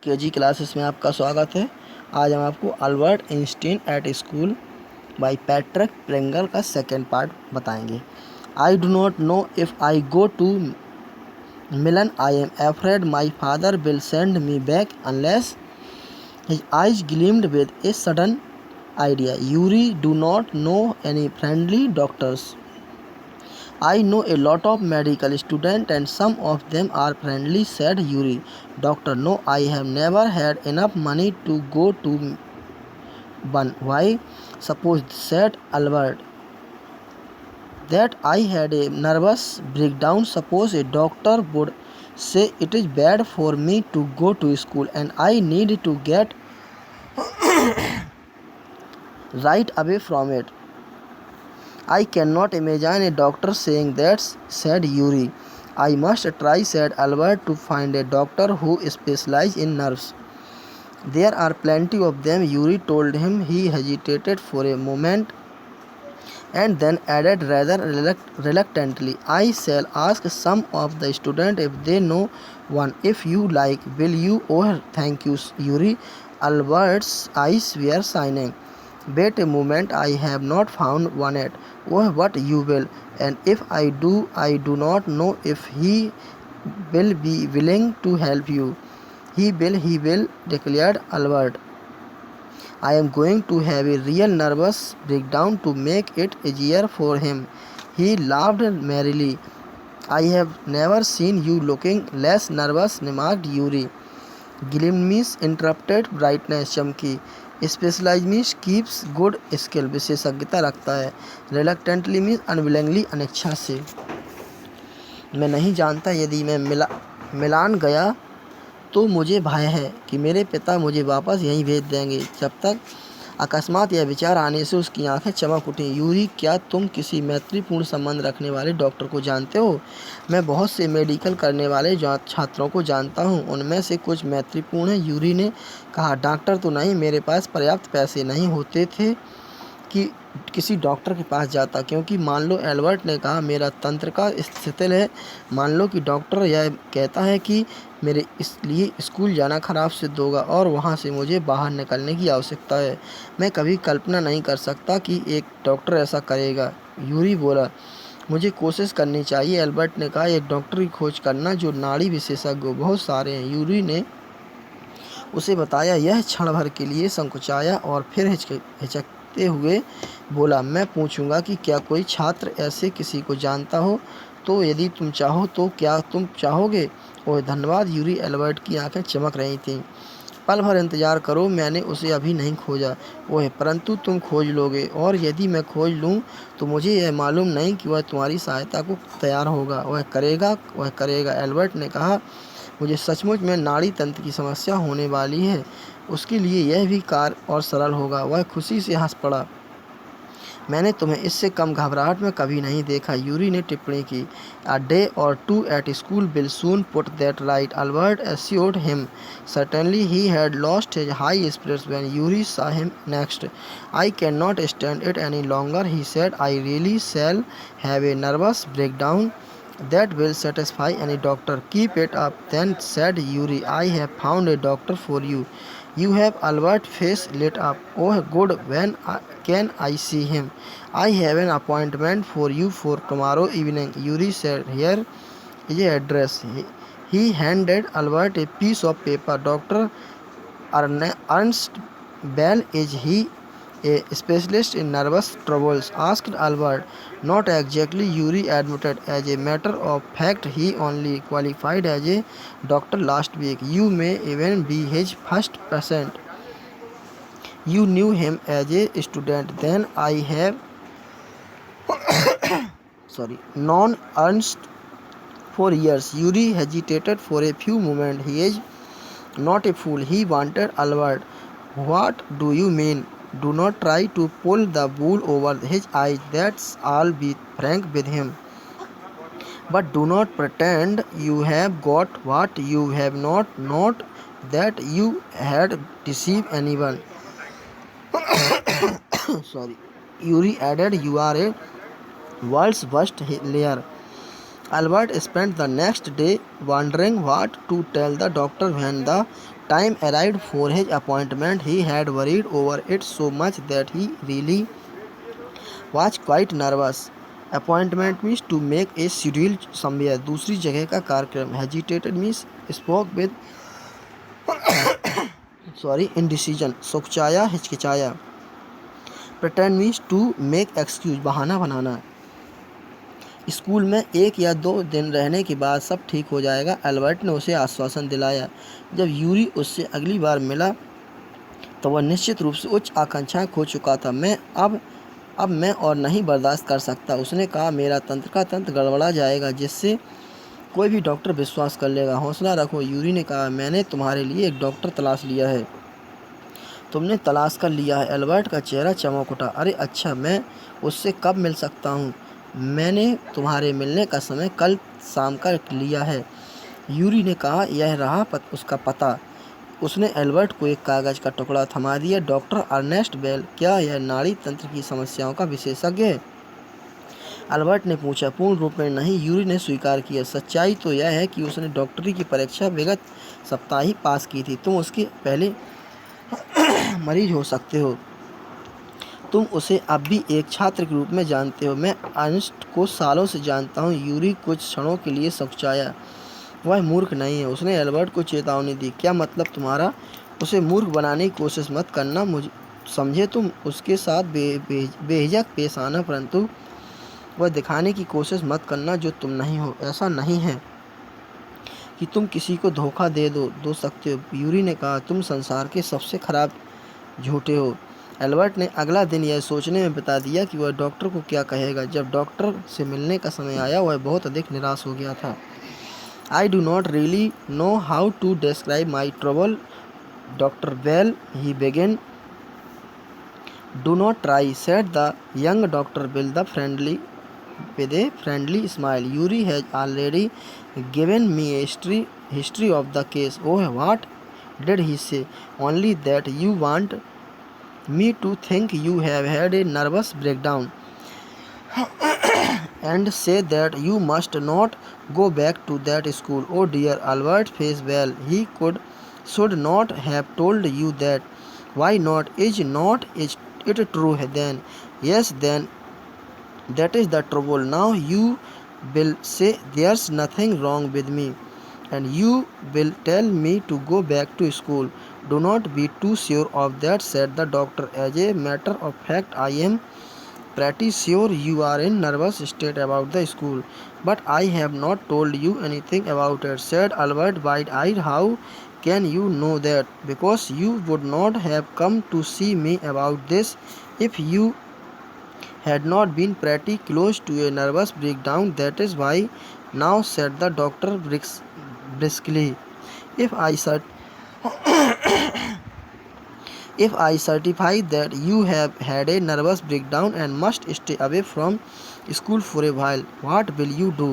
KG classes में आपका स्वागत है। आज हम आपको Albert Einstein at school by Patrick Pringle का सेकेंड पार्ट बताएंगे। I do not know if I go to Milan I am afraid my father will send me back unless his eyes gleamed with a sudden idea. Yuri do not know any friendly doctors. I know a lot of medical students and some of them are friendly, said Yuri. Doctor, no, I have never had enough money to go to one. Why? Suppose, said Albert, that I had a nervous breakdown. Suppose a doctor would say it is bad for me to go to school and I need to get right away from it. I cannot imagine a doctor saying that, said Yuri. I must try, said Albert, to find a doctor who specializes in nerves. There are plenty of them, Yuri told him. He hesitated for a moment and then added rather reluctantly, I shall ask some of the students if they know one. If you like, will you? Oh, thank you, Yuri. Albert's eyes were shining. Wait a moment, I have not found one yet. Oh, what you will. And if I do not know if he will be willing to help you. He will, declared Albert. I am going to have a real nervous breakdown to make it easier for him. He laughed merrily. I have never seen you looking less nervous, remarked Yuri. Glimmis interrupted brightness चमकी. Specialise means keeps good skill विशेषज्ञता रखता है. Reluctantly means unwillingly अनिच्छा से. मैं नहीं जानता यदि मैं मिलान गया तो मुझे भय है कि मेरे पिता मुझे वापस यहीं भेज देंगे. जब तक अकस्मात यह विचार आने से उसकी आंखें चमक उठीं. यूरी, क्या तुम किसी मैत्रीपूर्ण संबंध रखने वाले डॉक्टर को जानते हो? मैं बहुत से मेडिकल करने वाले छात्रों को जानता हूँ. उनमें से कुछ मैत्रीपूर्ण हैं, यूरी ने कहा. डॉक्टर तो नहीं. मेरे पास पर्याप्त पैसे नहीं होते थे कि किसी डॉक्टर के पास जाता. क्योंकि मान लो, एल्बर्ट ने कहा, मेरा तंत्र का शिथिल है. मान लो कि डॉक्टर यह कहता है कि मेरे इसलिए स्कूल जाना खराब सिद्ध होगा और वहाँ से मुझे बाहर निकलने की आवश्यकता है. मैं कभी कल्पना नहीं कर सकता कि एक डॉक्टर ऐसा करेगा. यूरी बोला, मुझे कोशिश करनी चाहिए. एल्बर्ट ने कहा, एक डॉक्टर की खोज करना जो नाड़ी विशेषज्ञ हो. बहुत सारे हैं. यूरी ने उसे बताया. यह क्षण भर के लिए संकुचाया और फिर हिचकते हुए बोला, मैं पूछूंगा कि क्या कोई छात्र ऐसे किसी को जानता हो? तो यदि तुम चाहो तो क्या तुम चाहोगे? ओह धन्यवाद यूरी. एल्बर्ट की आंखें चमक रही थीं. पल भर इंतजार करो, मैंने उसे अभी नहीं खोजा. ओह परंतु तुम खोज लोगे, और यदि मैं खोज लूँ तो मुझे यह मालूम नहीं कि वह तुम्हारी सहायता को तैयार होगा. वह करेगा. एल्बर्ट ने कहा, मुझे सचमुच में नाड़ी तंत्र की समस्या होने वाली है. उसके लिए यह भी कार्य और सरल होगा. वह खुशी से हंस पड़ा. मैंने तुम्हें इससे कम घबराहट में कभी नहीं देखा, यूरी ने टिप्पणी की. A day or two at school will soon put that right, Albert assured him. Certainly he had lost his high spirits when Yuri saw him next. I cannot stand it any longer, he said. I really shall have a nervous breakdown that will satisfy any doctor. Keep it up then, said Yuri. I have found a doctor for you. You have? Albert's face lit up. Oh, good. When can I see him? I have an appointment for you for tomorrow evening, Yuri said. Here is an address. He handed Albert a piece of paper. Dr. Ernst Bell, is he a specialist in nervous troubles? Asked Albert. Not exactly, Yuri admitted. As a matter of fact, he only qualified as a doctor last week. You may even be his first patient. You knew him as a student. Then I have known Ernst for years. Yuri hesitated for a few moments. He is not a fool, he wanted Albert. What do you mean? Do not try to pull the wool over his eyes. That's all. Be frank with him. But do not pretend you have got what you have not that you had deceived anyone. Yuri added, you are a world's worst liar. Albert spent the next day wondering what to tell the doctor when the time arrived for his appointment. He had worried over it so much that he really was quite nervous. Appointment means to make a schedule somewhere. दूसरी जगह का कार्यक्रम. Hesitated means spoke with indecision. सोचाया हिचकिचाया. Pretend means to make excuse. बहाना बनाना. School में 1 या 2 दिन रहने के बाद सब ठीक हो जाएगा, एल्बर्ट ने उसे आश्वासन दिलाया। जब यूरी उससे अगली बार मिला तो वह निश्चित रूप से उच्च आकांक्षाएं खो चुका था। अब मैं और नहीं बर्दाश्त कर सकता, उसने कहा। मेरा तंत्र का तंत्र गड़बड़ा जाएगा जिससे कोई भी डॉक्टर विश्वास कर लेगा। हौसला रखो, यूरी ने कहा। मैंने तुम्हारे लिए एक डॉक्टर तलाश लिया है। तुमने तलाश कर लिया है? एल्बर्ट का चेहरा चमक उठा। अरे अच्छा, मैं उससे कब मिल सकता हूँ? मैंने तुम्हारे मिलने का समय कल शाम का लिया है, यूरी ने कहा। यह रहा उसका पता। उसने एल्बर्ट को एक कागज़ का टुकड़ा थमा दिया। डॉक्टर अर्नेस्ट बेल, क्या यह नाड़ी तंत्र की समस्याओं का विशेषज्ञ है? एल्बर्ट ने पूछा। पूर्ण रूप में नहीं, यूरी ने स्वीकार किया। सच्चाई तो यह है कि उसने डॉक्टरी की परीक्षा विगत सप्ताह ही पास की थी। तुम उसके पहले मरीज हो सकते हो। तुम उसे अब भी एक छात्र के रूप में जानते हो। मैं अर्नेस्ट को सालों से जानता हूँ, यूरी कुछ क्षणों के लिए सकुचाया। वह मूर्ख नहीं है, उसने एल्बर्ट को चेतावनी दी। क्या मतलब तुम्हारा? उसे मूर्ख बनाने की कोशिश मत करना, मुझे समझे। तुम उसके साथ बेहिजक पेश आना, परंतु वह दिखाने की कोशिश मत करना जो तुम नहीं हो। ऐसा नहीं है कि तुम किसी को धोखा दो सकते हो, यूरी ने कहा। तुम संसार के सबसे खराब झूठे हो। एल्बर्ट ने अगला दिन यह सोचने में बिता दिया कि वह डॉक्टर को क्या कहेगा। जब डॉक्टर से मिलने का समय आया, वह बहुत अधिक निराश हो गया था। I do not really know how to describe my trouble, doctor Bell, he began. Do not try, said the young doctor Bill with a friendly smile. Yuri has already given me a history of the case. Oh, what did he say? Only that you want me to think you have had a nervous breakdown and say that you must not go back to that school. Oh dear, Albert faced well. He should not have told you that. Why not? Is not it true then? Yes, then that is the trouble. Now you will say there's nothing wrong with me, and you will tell me to go back to school. Do not be too sure of that, said the doctor. As a matter of fact, I am pretty sure you are in nervous state about the school, but I have not told you anything about it, said Albert, wide-eyed. How can you know that? Because you would not have come to see me about this if you had not been pretty close to a nervous breakdown. That is why now, said the doctor briskly. If I certify that you have had a nervous breakdown and must stay away from school for a while, what will you do?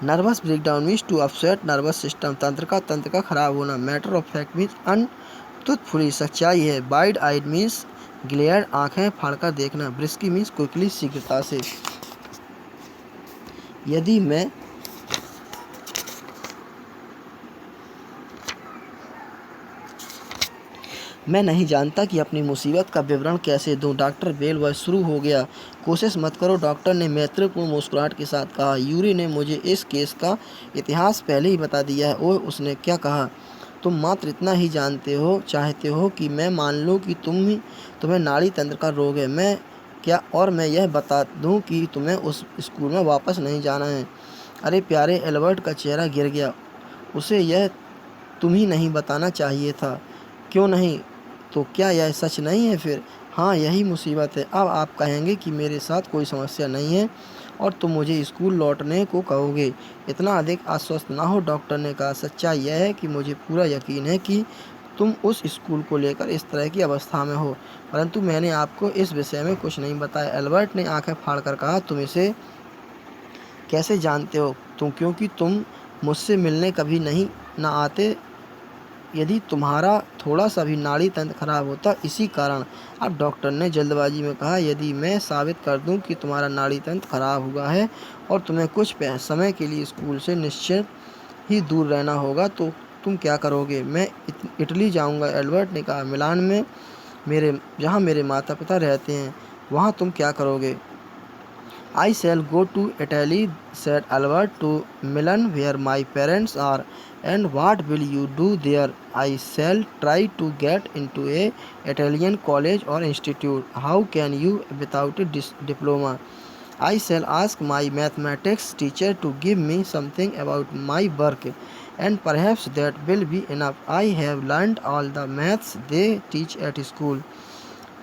Nervous breakdown means to upset nervous system. तंत्र का खराब होना. Matter of fact means अनतुतफुली, सच्चाई है. Wide eyed means glare, आंखें फाड़कर देखना. ब्रिस्की means quickly, शीघ्रता से. यदि मैं नहीं जानता कि अपनी मुसीबत का विवरण कैसे दूं, डॉक्टर बेल, वह शुरू हो गया। कोशिश मत करो, डॉक्टर ने मैत्रीपूर्ण मुस्कुराहट के साथ कहा। यूरी ने मुझे इस केस का इतिहास पहले ही बता दिया है। ओह, उसने क्या कहा? तुम मात्र इतना ही चाहते हो कि मैं मान लूँ कि तुम्हें नाड़ी तंत्र का रोग है। मैं यह बता दूं कि तुम्हें उस स्कूल में वापस नहीं जाना है। अरे प्यारे, एल्बर्ट का चेहरा गिर गया। उसे यह तुम ही नहीं बताना चाहिए था। क्यों नहीं? तो क्या यह सच नहीं है फिर? हाँ, यही मुसीबत है। अब आप कहेंगे कि मेरे साथ कोई समस्या नहीं है और तुम मुझे स्कूल लौटने को कहोगे। इतना अधिक आश्वस्त ना हो, डॉक्टर ने कहा। सच्चाई यह है कि मुझे पूरा यकीन है कि तुम उस स्कूल को लेकर इस तरह की अवस्था में हो, परंतु मैंने आपको इस विषय में कुछ नहीं बताया। एल्बर्ट ने आंखें फाड़कर कहा। तुम इसे कैसे जानते हो? क्योंकि तुम मुझसे मिलने कभी ना आते यदि तुम्हारा थोड़ा सा भी नाड़ी तंत्र खराब होता इसी कारण। अब डॉक्टर ने जल्दबाजी में कहा, यदि मैं साबित कर दूं कि तुम्हारा नाड़ी तंत्र खराब हुआ है और तुम्हें कुछ समय के लिए स्कूल से निश्चित ही दूर रहना होगा तो तुम क्या करोगे? मैं इटली जाऊंगा, एल्बर्ट ने कहा। मिलान में जहाँ मेरे माता पिता रहते हैं, वहाँ तुम क्या करोगे? I shall go to Italy, said Albert, to Milan where my parents are. And what will you do there? I shall try to get into a Italian college or institute. How can you without a diploma? I shall ask my mathematics teacher to give me something about my work, and perhaps that will be enough. I have learned all the maths they teach at school,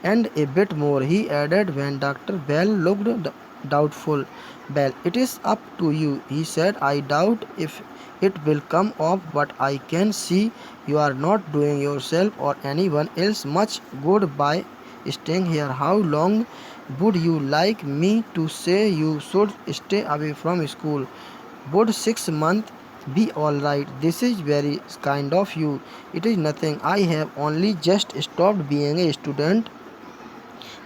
and a bit more, he added when Dr. Bell looked doubtful. Bell, it is up to you, he said. I doubt if it will come off, but I can see you are not doing yourself or anyone else much good by staying here. How long would you like me to say you should stay away from school? Would 6 months be all right? This is very kind of you. It is nothing. I have only just stopped being a student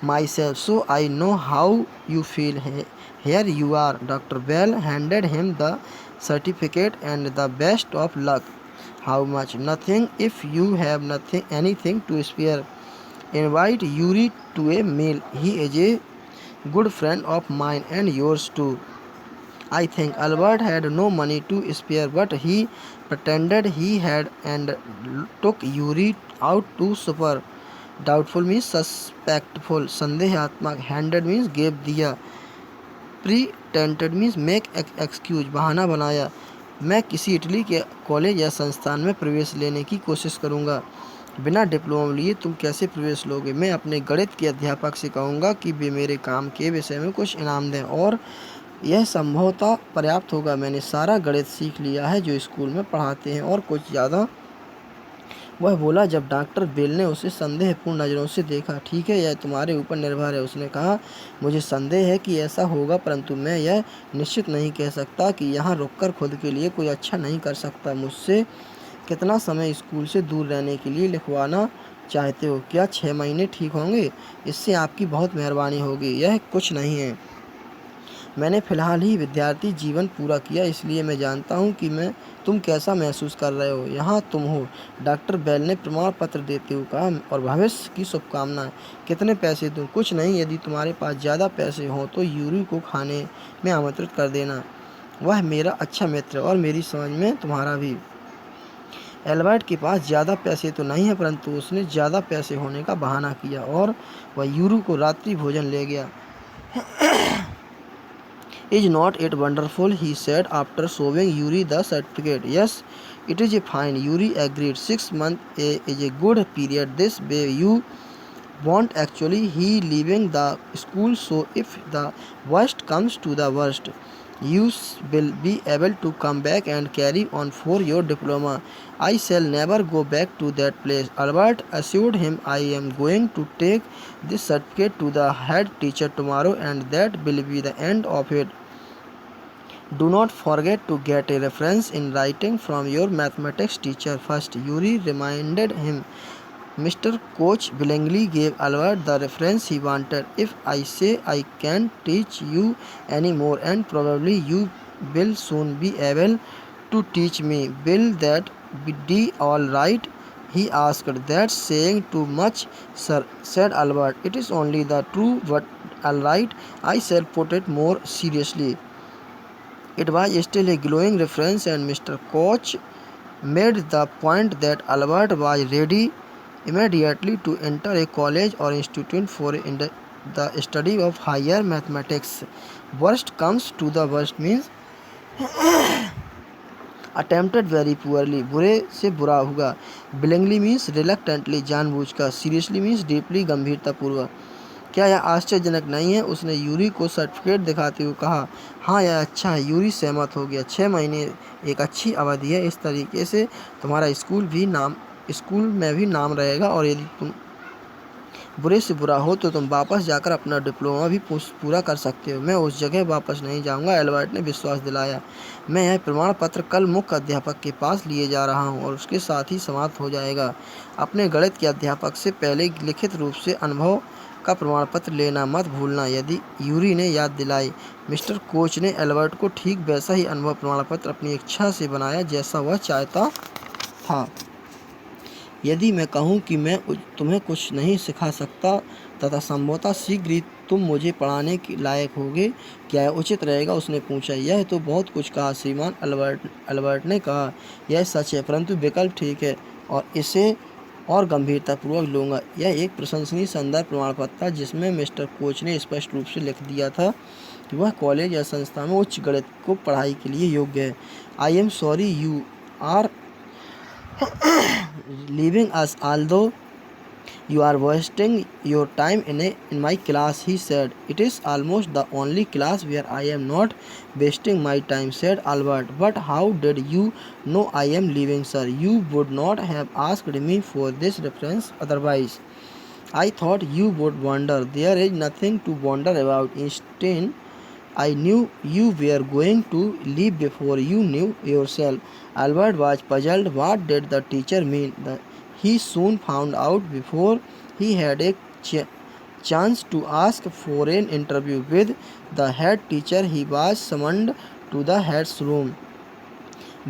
myself, so I know how you feel. Here you are. Dr. Bell handed him the certificate and the best of luck. How much? Nothing if you have anything to spare. Invite Yuri to a meal. He is a good friend of mine and yours too. I think Albert had no money to spare, but he pretended he had and took Yuri out to supper. Doubtful means suspectful. संदेहात्मक. Handed means gave दिया. Pretended means make excuse, बहाना बनाया. मैं किसी Italy के college या संस्थान में प्रवेश लेने की कोशिश करूँगा. बिना डिप्लोमा लिए तुम कैसे प्रवेश लोगे? मैं अपने गणित के अध्यापक से कहूँगा कि वे मेरे काम के विषय में कुछ इनाम दें, और यह संभवतः पर्याप्त होगा. मैंने सारा गणित सीख लिया है जो स्कूल में पढ़ाते हैं और कुछ ज़्यादा, वह बोला जब डॉक्टर बेल ने उसे संदेहपूर्ण नज़रों से देखा. ठीक है, यह तुम्हारे ऊपर निर्भर है, उसने कहा. मुझे संदेह है कि ऐसा होगा, परंतु मैं यह निश्चित नहीं कह सकता कि यहाँ रुककर खुद के लिए कोई अच्छा नहीं कर सकता. मुझसे कितना समय स्कूल से दूर रहने के लिए लिखवाना चाहते हो? क्या 6 महीने ठीक होंगे? इससे आपकी बहुत मेहरबानी होगी. यह कुछ नहीं है. मैंने फ़िलहाल ही विद्यार्थी जीवन पूरा किया, इसलिए मैं जानता हूँ कि तुम कैसा महसूस कर रहे हो. यहाँ तुम हो, डॉक्टर बेल ने प्रमाण पत्र देते हुए कहा, और भविष्य की शुभकामनाएं. कितने पैसे दूँ? कुछ नहीं. यदि तुम्हारे पास ज़्यादा पैसे हों तो यूरी को खाने में आमंत्रित कर देना. वह मेरा अच्छा मित्र और मेरी समझ में तुम्हारा भी. एल्बर्ट के पास ज़्यादा पैसे तो नहीं है, परंतु उसने ज़्यादा पैसे होने का बहाना किया और वह यूरी को रात्रि भोजन ले गया. Is not it wonderful? He said after showing Yuri the certificate. Yes, it is fine, Yuri agreed. 6 months is a good period. This way you won't actually he leaving the school, so if the worst comes to the worst, you will be able to come back and carry on for your diploma. I shall never go back to that place, Albert assured him. I am going to take this certificate to the head teacher tomorrow, and that will be the end of it. Do not forget to get a reference in writing from your mathematics teacher first, Yuri reminded him. Mr. Koch willingly gave Albert the reference he wanted. If I say I can't teach you any more, and probably you will soon be able to teach me, will that be all right? He asked. That's saying too much, sir, said Albert. It is only the true but all right. I shall put it more seriously. It was still a glowing reference, and Mr. Koch made the point that Albert was ready immediately to enter a college or institute for the study of higher mathematics. Worst comes to the worst means attempted very poorly, बुरे से बुरा होगा. Willingly means reluctantly, जानबूझकर. Seriously means deeply, गंभीरतापूर्वक. क्या यह आश्चर्यजनक नहीं है? उसने यूरी को सर्टिफिकेट दिखाते हुए कहा. हाँ, यह अच्छा है. यूरी सहमत हो गया. 6 महीने एक अच्छी अवधि है. इस तरीके से तुम्हारा स्कूल में भी नाम रहेगा, और यदि तुम बुरे से बुरा हो तो तुम वापस जाकर अपना डिप्लोमा भी पूरा कर सकते हो। मैं उस जगह वापस नहीं जाऊंगा, एल्बर्ट ने विश्वास दिलाया। मैं यह प्रमाण पत्र कल मुख्य अध्यापक के पास लिए जा रहा हूँ और उसके साथ ही समाप्त हो जाएगा। अपने गणित के अध्यापक से पहले लिखित रूप से अनुभव का प्रमाण पत्र लेना मत भूलना, यदि यूरी ने याद दिलाई। मिस्टर कोच ने एल्बर्ट को ठीक वैसा ही अनुभव प्रमाण पत्र अपनी इच्छा से बनाया जैसा वह चाहता था। यदि मैं कहूँ कि मैं तुम्हें कुछ नहीं सिखा सकता तथा संभवतः शीघ्र ही तुम मुझे पढ़ाने के लायक होगे, क्या यह उचित रहेगा? उसने पूछा। यह तो बहुत कुछ कहा श्रीमान, अल्बर्ट ने कहा। यह सच है, परंतु विकल्प ठीक है और इसे और गंभीरतापूर्वक लूँगा। यह एक प्रशंसनीय संदर्भ प्रमाण पत्र था जिसमें मिस्टर कोच ने स्पष्ट रूप से लिख दिया था कि वह कॉलेज या संस्था में उच्च गणित को पढ़ाई के लिए योग्य है। I am sorry you are leaving us, although you are wasting your time in my class, he said. It is almost the only class where I am not wasting my time, said Albert. But how did you know I am leaving, sir? You would not have asked me for this reference otherwise. I thought you would wonder. There is nothing to wonder about. Instead, I knew you were going to leave before you knew yourself. Albert was puzzled. What did the teacher mean? He soon found out before he had a chance to ask for an interview with the head teacher. He was summoned to the head's room.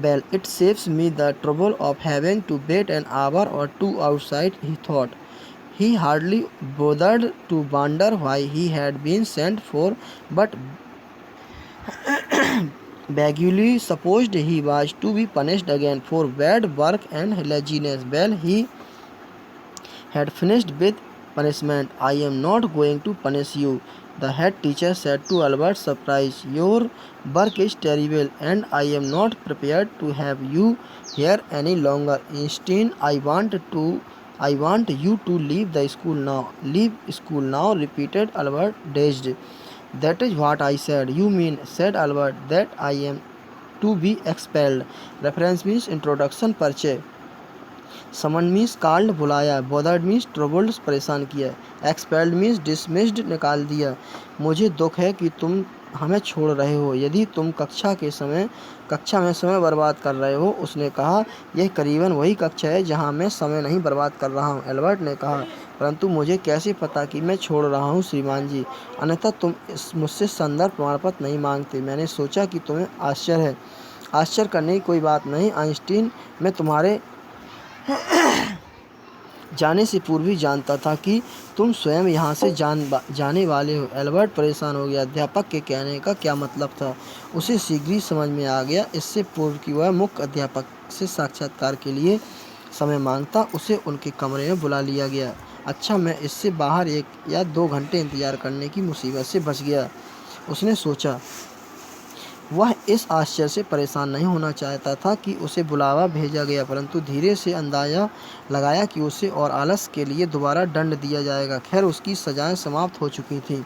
Well, it saves me the trouble of having to wait an hour or two outside, he thought. He hardly bothered to wonder why he had been sent for, but vaguely supposed he was to be punished again for bad work and laziness. Well, he had finished with punishment. I am not going to punish you, the head teacher said to Albert's surprise. Your work is terrible and I am not prepared to have you here any longer. Instead, I want you to leave the school now. Leave school now, repeated Albert, dazed. That is what I said. You mean, said Albert, that I am to be expelled. Reference means introduction, परिचय. समन means called, बुलाया. बोदर्ड means troubled, परेशान किया. Expelled means dismissed, निकाल दिया. मुझे दुख है कि तुम हमें छोड़ रहे हो, यदि तुम कक्षा में समय बर्बाद कर रहे हो. उसने कहा, यह करीबन वही कक्षा है जहां मैं समय नहीं बर्बाद कर रहा हूं. एल्बर्ट ने कहा, परंतु मुझे कैसे पता कि मैं छोड़ रहा हूं श्रीमान जी? अन्यथा तुम मुझसे संदर्भ प्रमाण पत्र नहीं मांगते. मैंने सोचा कि तुम्हें आश्चर्य है. आश्चर्य करने की कोई बात नहीं आइंस्टीन. मैं तुम्हारे जाने से पूर्व ही जानता था कि तुम स्वयं यहाँ से जाने वाले हो. एल्बर्ट परेशान हो गया. अध्यापक के कहने का क्या मतलब था? उसे शीघ्र ही समझ में आ गया. इससे पूर्व कि वह मुख्य अध्यापक से साक्षात्कार के लिए समय मांगता, उसे उनके कमरे में बुला लिया गया. अच्छा, मैं इससे बाहर 1 या 2 घंटे इंतजार करने की मुसीबत से बच गया, उसने सोचा. वह इस आश्चर्य से परेशान नहीं होना चाहता था कि उसे बुलावा भेजा गया, परंतु धीरे से अंदाजा लगाया कि उसे और आलस के लिए दोबारा दंड दिया जाएगा. खैर, उसकी सजाएं समाप्त हो चुकी थीं.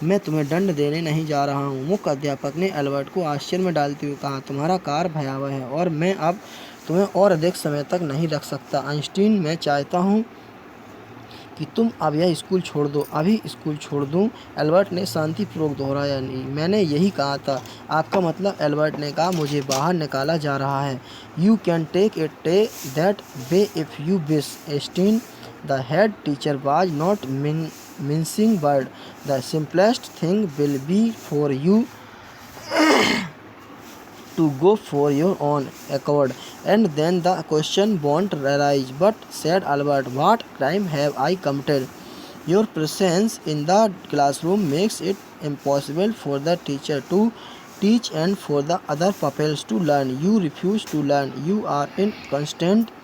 मैं तुम्हें दंड देने नहीं जा रहा हूँ, मुख्य अध्यापक ने एल्बर्ट को आश्चर्य में डालते हुए कहा. तुम्हारा कार्य भयावह है और मैं अब तुम्हें और अधिक समय तक नहीं रख सकता. आइंस्टीन, मैं चाहता हूँ कि तुम अब यह स्कूल छोड़ दो. अभी स्कूल छोड़ दूं? एल्बर्ट ने शांतिपूर्वक दोहराया. नहीं, मैंने यही कहा था. आपका मतलब? एल्बर्ट ने कहा, मुझे बाहर निकाला जा रहा है. You can take it that way if you wish, Einstein. The head teacher was not mincing word. The simplest thing will be for you to go for your own accord, and then the question won't arise. But, said Albert, what crime have I committed? Your presence in the classroom makes it impossible for the teacher to teach and for the other pupils to learn. You refuse to learn. You are in constant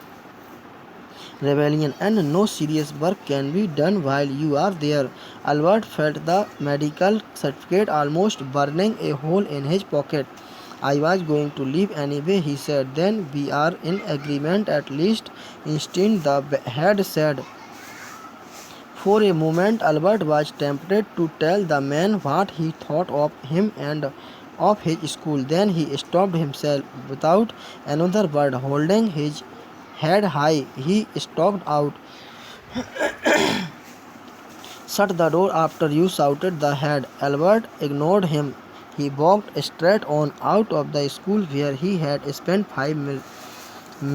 rebellion, and no serious work can be done while you are there. Albert felt the medical certificate almost burning a hole in his pocket. I was going to leave anyway, he said. Then we are in agreement at least, Einstein, the head said. For a moment, Albert was tempted to tell the man what he thought of him and of his school. Then he stopped himself without another word. Holding his head high, he stalked out. Shut the door after you, shouted the head. Albert ignored him. He walked straight on out of the school where he had spent 5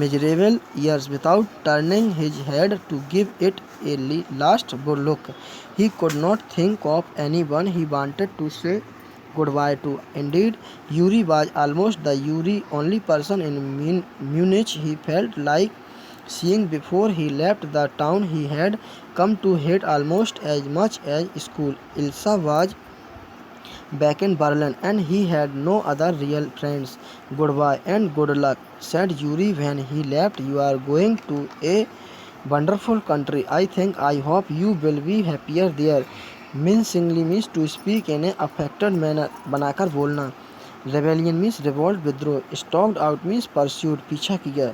miserable years without turning his head to give it a last good look. He could not think of anyone he wanted to say goodbye to. Indeed, Yuri was almost the only person in Munich he felt like seeing before he left the town he had come to hate almost as much as school. Ilsa was back in Berlin and he had no other real friends. Goodbye and good luck, said Yuri when he left. You are going to a wonderful country. I hope you will be happier there. Mincingly means to speak in a affected manner. बनाकर बोलना. Rebellion means revolt, विद्रोह. Stalked out means pursued, पीछा किया.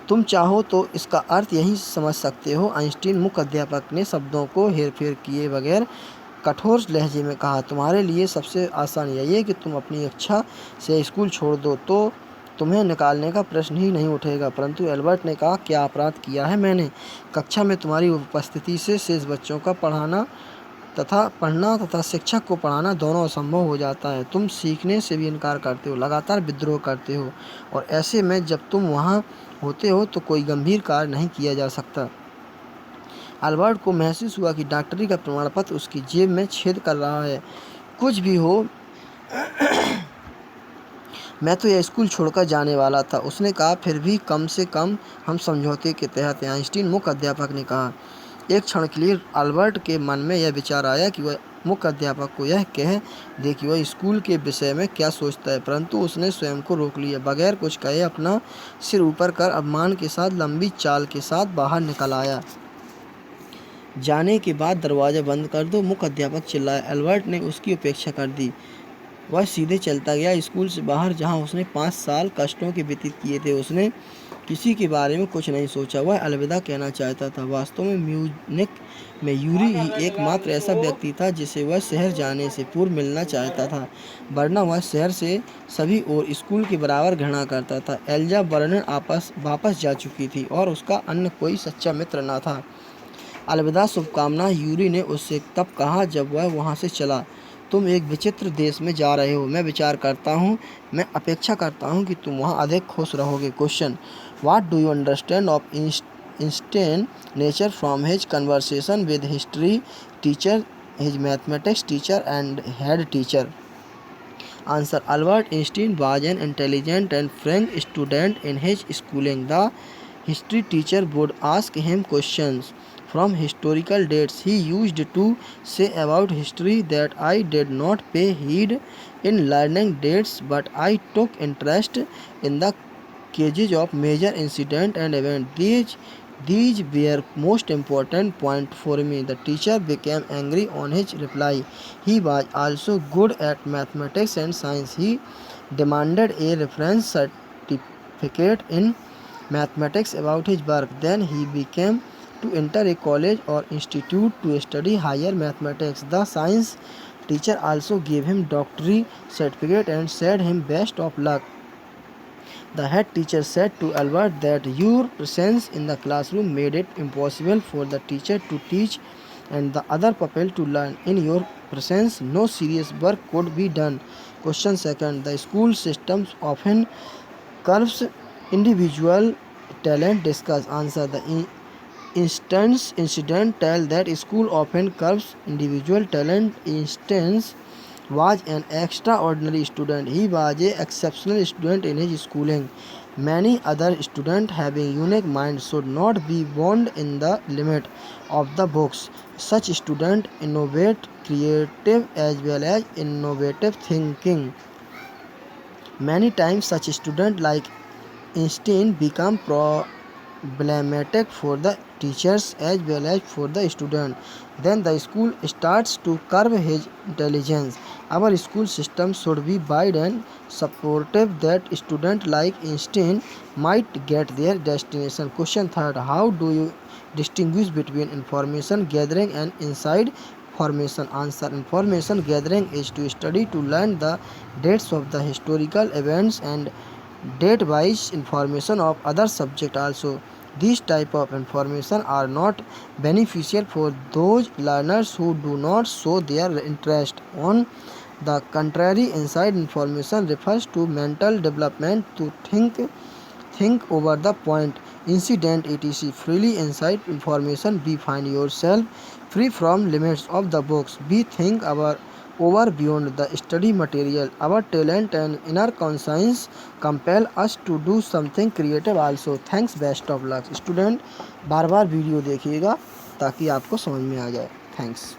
तुम चाहो तो इसका अर्थ यही समझ सकते हो, आइंस्टीन मुख्य अध्यापक ने शब्दों को हेरफेर किए बगैर कठोर लहजे में कहा। तुम्हारे लिए सबसे आसान यही है कि तुम अपनी इच्छा से स्कूल छोड़ दो, तो तुम्हें निकालने का प्रश्न ही नहीं उठेगा। परंतु एल्बर्ट ने कहा, क्या अपराध किया है मैंने? कक्षा में तुम्हारी उपस्थिति से शेष बच्चों का पढ़ना तथा शिक्षक को पढ़ाना दोनों असंभव हो जाता है। तुम सीखने से भी इनकार करते हो, लगातार विद्रोह करते हो, और ऐसे में जब तुम वहाँ होते हो तो कोई गंभीर कार्य नहीं किया जा सकता। अल्बर्ट को महसूस हुआ कि डॉक्टरी का प्रमाण पत्र उसकी जेब में छेद कर रहा है। कुछ भी हो, मैं तो यह स्कूल छोड़कर जाने वाला था, उसने कहा। फिर भी कम से कम हम समझौते के तहत हैं, आइंस्टीन मुख्य अध्यापक ने कहा। एक क्षण के लिए अल्बर्ट के मन में यह विचार आया कि वह मुख्य अध्यापक को यह कह दे कि वह स्कूल के विषय में क्या सोचता है, परंतु उसने स्वयं को रोक लिया। बगैर कुछ कहे अपना सिर ऊपर कर अपमान के साथ लंबी चाल के साथ बाहर निकल आया। जाने के बाद दरवाज़ा बंद कर दो, मुख्य अध्यापक चिल्लाया। अल्बर्ट ने उसकी उपेक्षा कर दी। वह सीधे चलता गया स्कूल से बाहर, जहां उसने 5 साल कष्टों के व्यतीत किए थे। उसने किसी के बारे में कुछ नहीं सोचा। वह अलविदा कहना चाहता था। वास्तव में म्यूनिख में यूरी ही एकमात्र ऐसा व्यक्ति था जिसे वह शहर जाने से पूर्व मिलना चाहता था, वरना वह शहर से सभी और स्कूल के बराबर घृणा करता था। एल्जा बर्लिन वापस जा चुकी थी और उसका अन्य कोई सच्चा मित्र न था। अलविदा, शुभकामना, यूरी ने उससे तब कहा जब वह वहाँ से चला। तुम एक विचित्र देश में जा रहे हो। मैं अपेक्षा करता हूँ कि तुम वहाँ अधिक खुश रहोगे। Question: what do you understand of Einstein nature from his conversation with history teacher, his mathematics teacher and head teacher? Answer: Albert Einstein was an intelligent and frank student in his schooling. The history teacher would ask him questions from historical dates. He used to say about history that I did not pay heed in learning dates, but I took interest in the causes of major incident and event. These were most important point for me. The teacher became angry on his reply. He was also good at mathematics and science. He demanded a reference certificate in mathematics about his work. Then he became to enter a college or institute to study higher mathematics. The science teacher also gave him doctorate certificate and said him best of luck. The head teacher said to Albert that your presence in the classroom made it impossible for the teacher to teach and the other pupils to learn. In your presence, no serious work could be done. Question second: the school system often curbs individual talent. Discuss. Answer: the incident tell that school often curbs individual talent. Instance was an extraordinary student. He was an exceptional student in his schooling. Many other students having unique minds should not be bound in the limit of the books. Such students innovate creative as well as innovative thinking. Many times such students like Einstein become problematic for the teachers as well as for the student. Then the school starts to curb his intelligence. Our school system should be wide and supportive that students like Einstein might get their destination. Question third: how do you distinguish between information gathering and inside formation? Answer: information gathering is to study to learn the dates of the historical events and date-wise information of other subject also. These type of information are not beneficial for those learners who do not show their interest. On the contrary, inside information refers to mental development to think over the point, incident, etc. Freely inside information, be find yourself free from limits of the books. Be think our over beyond the study material. Our talent and inner conscience compel us to do something creative also. Thanks, best of luck. Student bar bar video देखिएगा ताकि आपको समझ में आ जाए. Thanks.